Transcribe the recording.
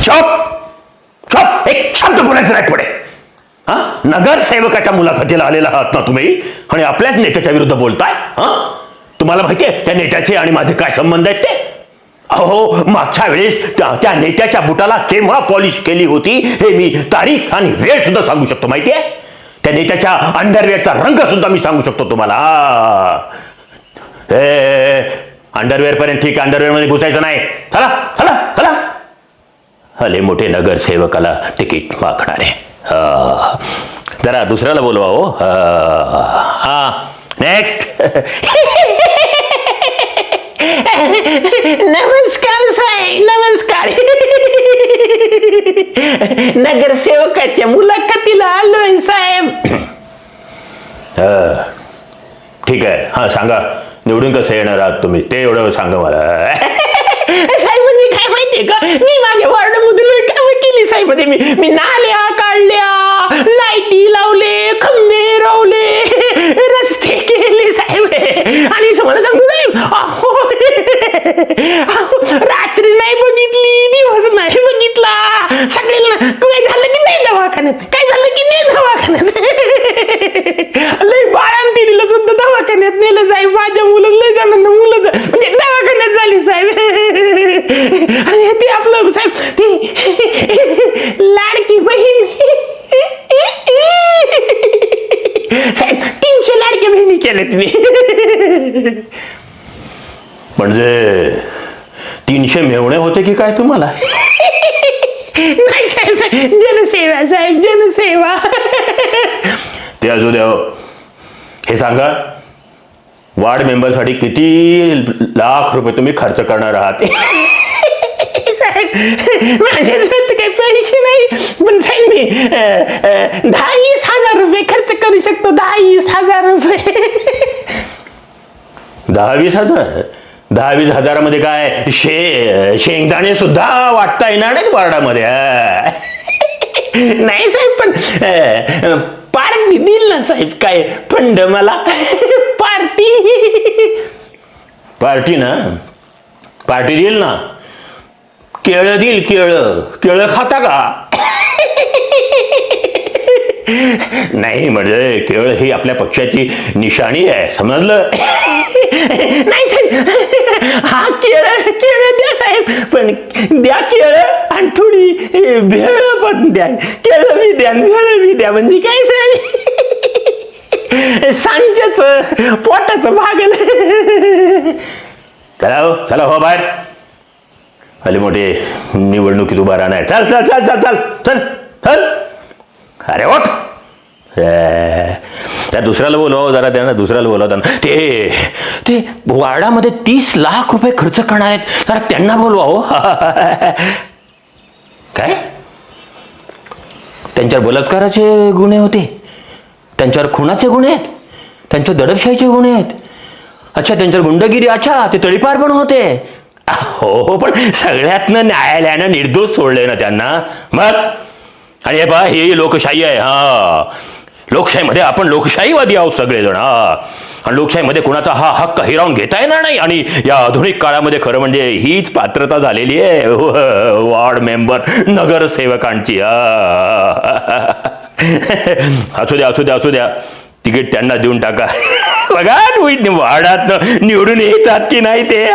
चुप चुप, एक शब्द बोलायचं नाही पुढे. हा, नगरसेवकाच्या मुलाखतीला आलेला आहात ना तुम्ही, आणि आपल्याच नेत्याच्या विरुद्ध बोलताय. हा, तुम्हाला माहितीये त्या नेत्याचे आणि माझे काय संबंध आहेत ते? अहो, मागच्या वेळेस त्या नेत्याच्या बुटाला केव्हा पॉलिश केली होती हे मी तारीख आणि वेळ सुद्धा सांगू शकतो. माहितीये, त्या नेत्याच्या अंडरवेअरचा रंग सुद्धा मी सांगू शकतो तुम्हाला. अंडरवेअर पर्यंत ठीक, अंडरवेअर मध्ये घुसायचं नाही. चला चला चला. हले मोठे नगरसेवकाला तिकीट मागणारे. जरा दुसऱ्याला बोलवा हो. हा, नेक्स्ट. नमस्कार साहेब, नमस्कार. नगरसेवकाच्या मुलाखतीला आलोय साहेब. ठीक आहे. हा, सांगा निवडून कसं येणार आहात तुम्ही, ते एवढं सांगा मला. साहेब म्हणजे काय माहितीये का, मी माझ्या वॉर्ड मधून कामं केली साहेब. मी नाल्या काढल्या, लाईटी लावले, खंबे लावले, रस्ते केले साहेब. आणि मला सांगतो साहेब, रात्री नाही बघितली, दिवस नाही बघितला, सगळ्यांना काय झालं की नाही दवाखान्यात, काय झालं की नाही दवाखान्यात. लय बाळांतिनीला सुद्धा दवाखान्यात नेलं साहेब. माझ्या मुलं लय जणांना मुलं म्हणजे दवाखान्यात झाली साहेब. आणि ते आपलं साहेब, ती लाडकी बहीण साहेब, 300 लाडक्या बहिणी केल्यात मी. म्हणजे 300 मेवणे होते की काय तुम्हाला? नाही साहेब, जनसेवा साहेब, जनसेवा. ते असू द्या. हे सांगा, वार्ड मेंबरसाठी किती लाख रुपये तुम्ही खर्च करणार आहात? साहेब, माझ्याजवळ काही पैसे नाही, पण साहेब मी 10-20 हजार रुपये खर्च करू शकतो. 10-20 हजार रुपये. 10-20 हजार? 10-20 हजारामध्ये काय शेंगदाणे सुद्धा वाटता येणार नाहीत वार्डामध्ये? नाही साहेब, पण पार्टी दिल ना साहेब, काय फंड मला. पार्टी ना, पार्टी देईल ना. केळं देईल, केळं. केळं खाता का? नाही, म्हणजे केळं ही आपल्या पक्षाची निशाणी आहे, समजलं? नाही साहेब, हा केळं द्या साहेब, पण द्या केळं आणि थोडी भेळ पण द्या. केळं बी द्या, भेळ बी द्या. म्हणजे काय साहेब, सांच्याच पोटाचं भागल. चला हो, चला हो बाहेर. आले मोठे निवडणुकीत उभा राहणार. चल चल चल चल चल चल चल. अरे ओठ. त्या दुसऱ्याला बोलव जरा, त्यांना दुसऱ्याला बोलव. ते वार्डामध्ये 30 लाख रुपये खर्च करणार आहेत, जरा त्यांना बोलवा हो. काय त्यांच्यावर बलात्काराचे गुन्हे होते, त्यांच्यावर खुनाचे गुन्हे आहेत, त्यांच्यावर दडपशाहीचे गुन्हे आहेत. अच्छा, त्यांच्यावर गुंडगिरी. अच्छा, ते तळीपार पण होते. हो, पण सगळ्यातनं न्यायालयानं निर्दोष सोडले ना त्यांना. मग आणि हे पहा, ही लोकशाही आहे. हा, लोकशाहीमध्ये आपण लोकशाहीवादी आहोत सगळेजण. हा, आणि लोकशाहीमध्ये कुणाचा हा हक्क हिरावून घेता येणार नाही. आणि या आधुनिक काळामध्ये खरं म्हणजे हीच पात्रता झालेली आहे वार्ड मेंबर नगरसेवकांची. असू द्या, असू द्या, असू द्या. तिकीट त्यांना देऊन टाका. बघा वार्डात निवडून येतात की नाही ते.